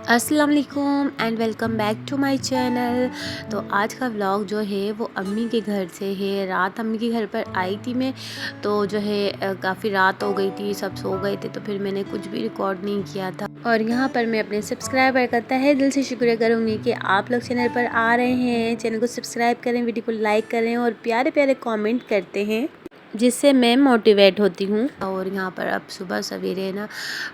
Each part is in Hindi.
अस्सलाम वालेकुम and welcome back to my channel. तो आज का व्लॉग जो है वो अम्मी के घर से है। रात अम्मी के घर पर आई थी मैं, तो जो है काफ़ी रात हो गई थी, सब सो गए थे, तो फिर मैंने कुछ भी रिकॉर्ड नहीं किया था। और यहाँ पर मैं अपने सब्सक्राइबर का तहे दिल से शुक्रिया करूँगी कि आप लोग चैनल पर आ रहे हैं। चैनल को सब्सक्राइब करें, वीडियो को लाइक करें और प्यारे प्यारे कॉमेंट करते हैं, जिससे मैं मोटिवेट होती हूँ। और यहाँ पर अब सुबह सवेरे ना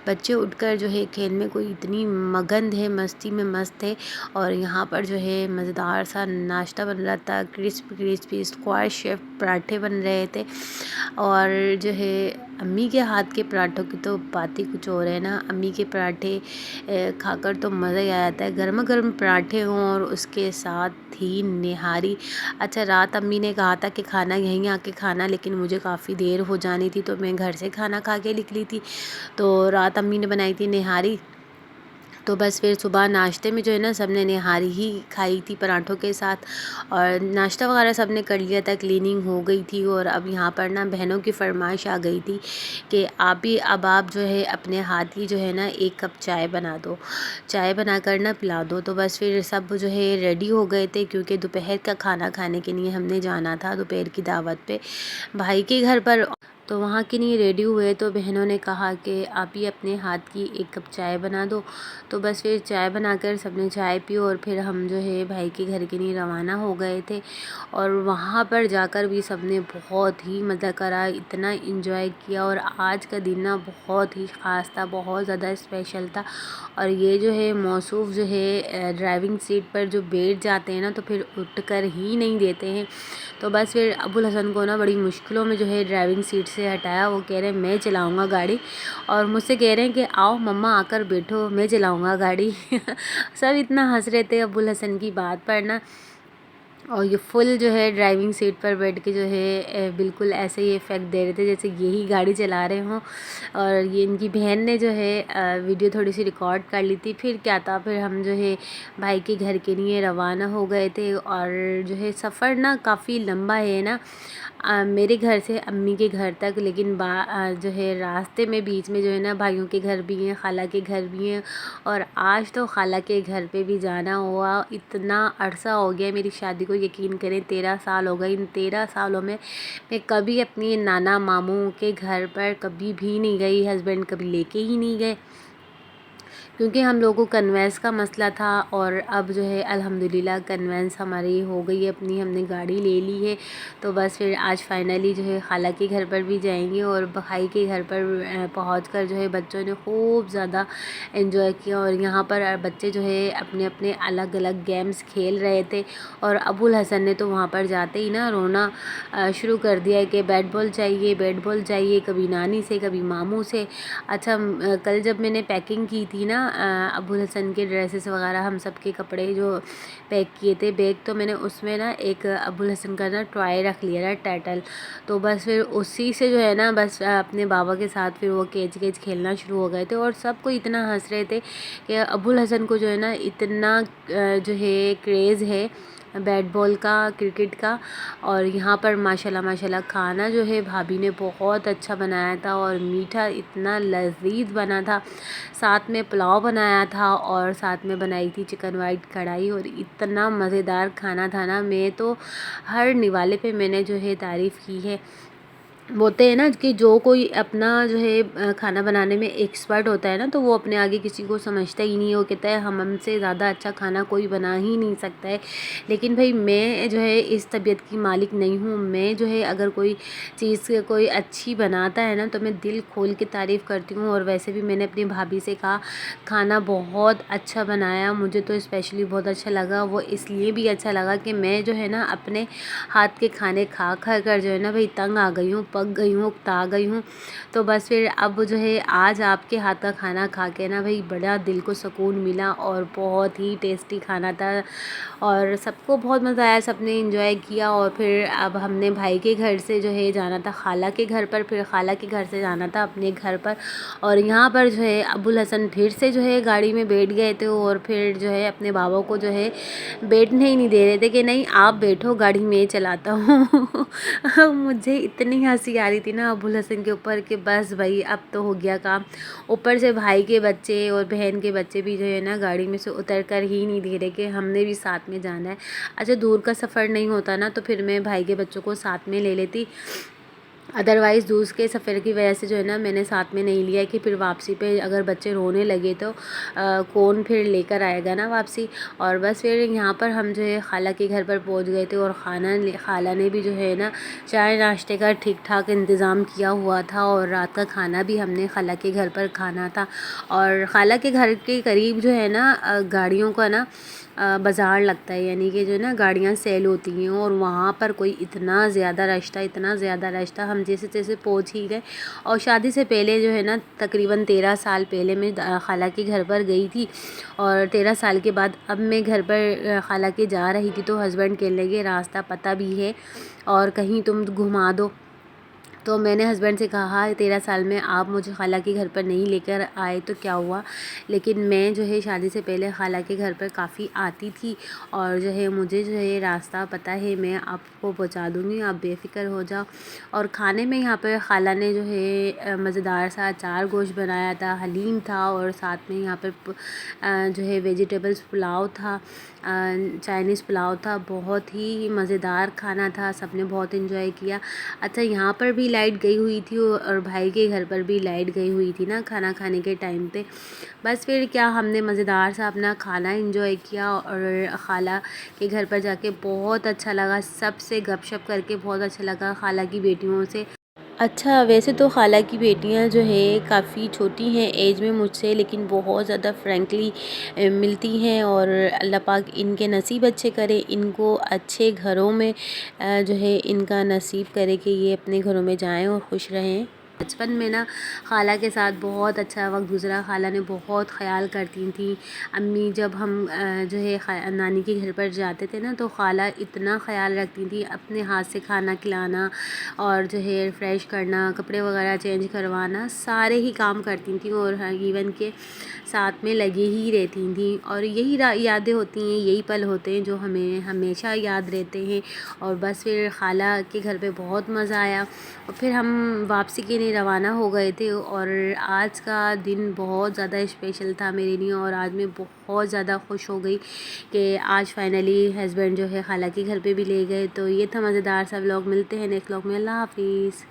बच्चे उठकर जो है खेल में कोई इतनी मगन है, मस्ती में मस्त है। और यहाँ पर जो है मज़ेदार सा नाश्ता बन रहा था, क्रिस्पी क्रिस्पी स्क्वाश शेफ पराठे बन रहे थे। और जो है अम्मी के हाथ के पराठों की तो बात ही कुछ और है ना। अम्मी के पराठे खाकर तो मज़ा ही आ जाता है। गर्मा गर्म पराठे हों और उसके साथ थी निहारी। अच्छा, रात अम्मी ने कहा था कि खाना यहीं आके खाना, लेकिन मुझे काफ़ी देर हो जानी थी तो मैं घर से खाना खा के निकली थी। तो रात अम्मी ने बनाई थी निहारी। तो बस फिर सुबह नाश्ते में जो है ना सबने निहारी ही खाई थी पराठों के साथ। और नाश्ता वगैरह सबने कर लिया था, क्लीनिंग हो गई थी। और अब यहाँ पर ना बहनों की फरमाइश आ गई थी कि आप जो है अपने हाथ की जो है ना 1 कप चाय बना दो, चाय बनाकर ना पिला दो। तो बस फिर सब जो है रेडी हो गए थे, क्योंकि दोपहर का खाना खाने के लिए हमने जाना था, दोपहर की दावत पे भाई के घर पर। तो वहाँ के लिए रेडी हुए तो बहनों ने कहा कि आप ही अपने हाथ की 1 कप चाय बना दो। तो बस फिर चाय बनाकर सबने चाय पी और फिर हम जो है भाई के घर के लिए रवाना हो गए थे। और वहाँ पर जाकर भी सबने बहुत ही मज़ा करा, इतना इन्जॉय किया। और आज का दिन ना बहुत ही ख़ास था, बहुत ज़्यादा स्पेशल था। और ये जो है मौसूफ़ जो है ड्राइविंग सीट पर जो बैठ जाते हैं ना तो फिर उठ कर ही नहीं देते हैं। तो बस फिर अबुल हसन को ना बड़ी मुश्किलों में जो है ड्राइविंग सीट से हटाया। वो कह रहे हैं मैं चलाऊँगा गाड़ी, और मुझसे कह रहे हैं कि आओ मम्मा आकर बैठो, मैं चलाऊँगा गाड़ी। सब इतना हंस रहे थे अबुल हसन की बात पर ना। और ये फुल जो है ड्राइविंग सीट पर बैठ के जो है बिल्कुल ऐसे ही इफ़ेक्ट दे रहे थे जैसे यही गाड़ी चला रहे हों। और ये इनकी बहन ने जो है वीडियो थोड़ी सी रिकॉर्ड कर ली थी। फिर क्या था, फिर हम जो है भाई के घर के लिए रवाना हो गए थे। और जो है सफ़र ना काफ़ी लंबा है ना, मेरे घर से अम्मी के घर तक। लेकिन जो है रास्ते में बीच में जो है ना भाइयों के घर भी हैं, खाला के घर भी हैं। और आज तो खाला के घर पे भी जाना हुआ। इतना अरसा हो गया मेरी शादी को, यकीन करें 13 साल हो गए। इन 13 सालों में मैं कभी अपनी नाना मामू के घर पर कभी भी नहीं गई, हस्बैंड कभी लेके ही नहीं गए, क्योंकि हम लोगों को कन्वेंस का मसला था। और अब जो है अल्हम्दुलिल्लाह कन्वेंस हमारी हो गई है अपनी, हमने गाड़ी ले ली है। तो बस फिर आज फाइनली जो है खाला के घर पर भी जाएंगे। और भाई के घर पर पहुंचकर जो है बच्चों ने खूब ज़्यादा एंजॉय किया। और यहाँ पर बच्चे जो है अपने अपने अलग अलग गेम्स खेल रहे थे। और अबुल हसन ने तो वहाँ पर जाते ही ना रोना शुरू कर दिया कि बैट बॉल चाहिए, बैट बॉल चाहिए, कभी नानी से कभी मामू से। अच्छा, कल जब मैंने पैकिंग की थी ना अबुल हसन के ड्रेसेस वगैरह, हम सब के कपड़े जो पैक किए थे बैग, तो मैंने उसमें ना एक अबुल हसन का ना टॉय रख लिया था, टर्टल। तो बस फिर उसी से जो है ना बस अपने बाबा के साथ फिर वो केच केच खेलना शुरू हो गए थे। और सबको इतना हंस रहे थे कि अबुल हसन को जो है ना इतना जो है क्रेज़ है बैट बॉल का, क्रिकेट का। और यहाँ पर माशाल्लाह माशाल्लाह खाना जो है भाभी ने बहुत अच्छा बनाया था। और मीठा इतना लजीज बना था, साथ में पुलाव बनाया था और साथ में बनाई थी चिकन वाइट कढ़ाई। और इतना मज़ेदार खाना था ना, मैं तो हर निवाले पे मैंने जो है तारीफ़ की है। बोलते हैं ना कि जो कोई अपना जो है खाना बनाने में एक्सपर्ट होता है ना, तो वो अपने आगे किसी को समझता ही नहीं। वो कहता है हम हमसे ज़्यादा अच्छा खाना कोई बना ही नहीं सकता है। लेकिन भाई मैं जो है इस तबीयत की मालिक नहीं हूँ। मैं जो है अगर कोई चीज़ कोई अच्छी बनाता है ना तो मैं दिल खोल के तारीफ़ करती हूँ। और वैसे भी मैंने अपनी भाभी से कहा खाना बहुत अच्छा बनाया, मुझे तो स्पेशली बहुत अच्छा लगा। वो इसलिए भी अच्छा लगा कि मैं जो है ना अपने हाथ के खाने खा खा कर जो है ना भाई तंग आ गई हूँ, पक गई हूँ, उकता गई हूँ। तो बस फिर अब जो है आज आपके हाथ का खाना खा के ना भाई बड़ा दिल को सुकून मिला और बहुत ही टेस्टी खाना था। और सबको बहुत मज़ा आया, सबने एंजॉय किया। और फिर अब हमने भाई के घर से जो है जाना था खाला के घर पर, फिर खाला के घर से जाना था अपने घर पर। और यहाँ पर जो है अबुल हसन फिर से जो है गाड़ी में बैठ गए थे। और फिर जो है अपने बाबा को जो है बैठने ही नहीं दे रहे थे कि नहीं आप बैठो, गाड़ी मैं चलाता हूँ। मुझे इतनी हंसी हंसी आ रही थी ना अबुल हसन के ऊपर कि बस भाई अब तो हो गया काम। ऊपर से भाई के बच्चे और बहन के बच्चे भी जो है ना गाड़ी में से उतर कर ही नहीं दे रहे कि हमने भी साथ में जाना है। अच्छा दूर का सफ़र नहीं होता ना तो फिर मैं भाई के बच्चों को साथ में ले लेती, अदरवाइज़ दूर के सफ़र की वजह से जो है ना मैंने साथ में नहीं लिया कि फिर वापसी पे अगर बच्चे रोने लगे तो कौन फिर लेकर आएगा ना वापसी। और बस फिर यहाँ पर हम जो है खाला के घर पर पहुँच गए थे और खाला ने भी जो है ना चाय नाश्ते का ठीक ठाक इंतज़ाम किया हुआ था और रात का खाना भी हमने खाला के घर पर खाना था। और खाला के घर के करीब जो है ना गाड़ियों का ना बाज़ार लगता है, यानी कि जो है ना गाड़ियाँ सेल होती हैं और वहाँ पर कोई इतना ज़्यादा रश था हम जैसे तैसे पहुँच ही गए। और शादी से पहले जो है ना तकरीबन 13 साल पहले मैं खाला के घर पर गई थी और 13 साल के बाद अब मैं घर पर खाला के जा रही थी तो हस्बैंड कहने लगे रास्ता पता भी है और कहीं तुम घुमा दो। तो मैंने हस्बैंड से कहा 13 साल में आप मुझे खाला के घर पर नहीं लेकर आए तो क्या हुआ, लेकिन मैं जो है शादी से पहले खाला के घर पर काफ़ी आती थी और जो है मुझे जो है रास्ता पता है, मैं आपको पहुंचा दूँगी, आप बेफ़िक्र हो जाओ। और खाने में यहाँ पर खाला ने जो है मज़ेदार सा अचार गोश्त बनाया था, हलीम था और साथ में यहाँ पर जो है वेजिटेबल्स पुलाव था, चाइनीज़ पुलाव था। बहुत ही मज़ेदार खाना था, सबने बहुत इन्जॉय किया। अच्छा यहाँ पर भी लाइट गई हुई थी और भाई के घर पर भी लाइट गई हुई थी ना खाना खाने के टाइम पे। बस फिर क्या हमने मज़ेदार सा अपना खाना एंजॉय किया और खाला के घर पर जाके बहुत अच्छा लगा, सबसे गपशप करके बहुत अच्छा लगा खाला की बेटियों से। अच्छा वैसे तो खाला की बेटियां जो है काफ़ी छोटी हैं एज में मुझसे, लेकिन बहुत ज़्यादा फ्रैंकली मिलती हैं और अल्लाह पाक इनके नसीब अच्छे करे, इनको अच्छे घरों में जो है इनका नसीब करे कि ये अपने घरों में जाएं और खुश रहें। बचपन में ना खाला के साथ बहुत अच्छा वक्त गुज़रा, खाला ने बहुत ख़याल करती थी। अम्मी जब हम जो है नानी के घर पर जाते थे ना तो खाला इतना ख़याल रखती थी, अपने हाथ से खाना खिलाना और जो है फ्रेश करना, कपड़े वगैरह चेंज करवाना, सारे ही काम करती थी और हाँ इवन के साथ में लगी ही रहती थी। और यही यादें होती हैं, यही पल होते हैं जो हमें हमेशा याद रहते हैं। और बस फिर खाला के घर पे बहुत मज़ा आया और फिर हम वापसी के लिए रवाना हो गए थे। और आज का दिन बहुत ज़्यादा स्पेशल था मेरे लिए और आज मैं बहुत ज़्यादा खुश हो गई कि आज फाइनली हस्बैंड जो है खाला के घर पे भी ले गए। तो ये था मज़ेदार सा व्लॉग, मिलते हैं नेक्स्ट व्लॉग में, अल्लाह हाफिज़।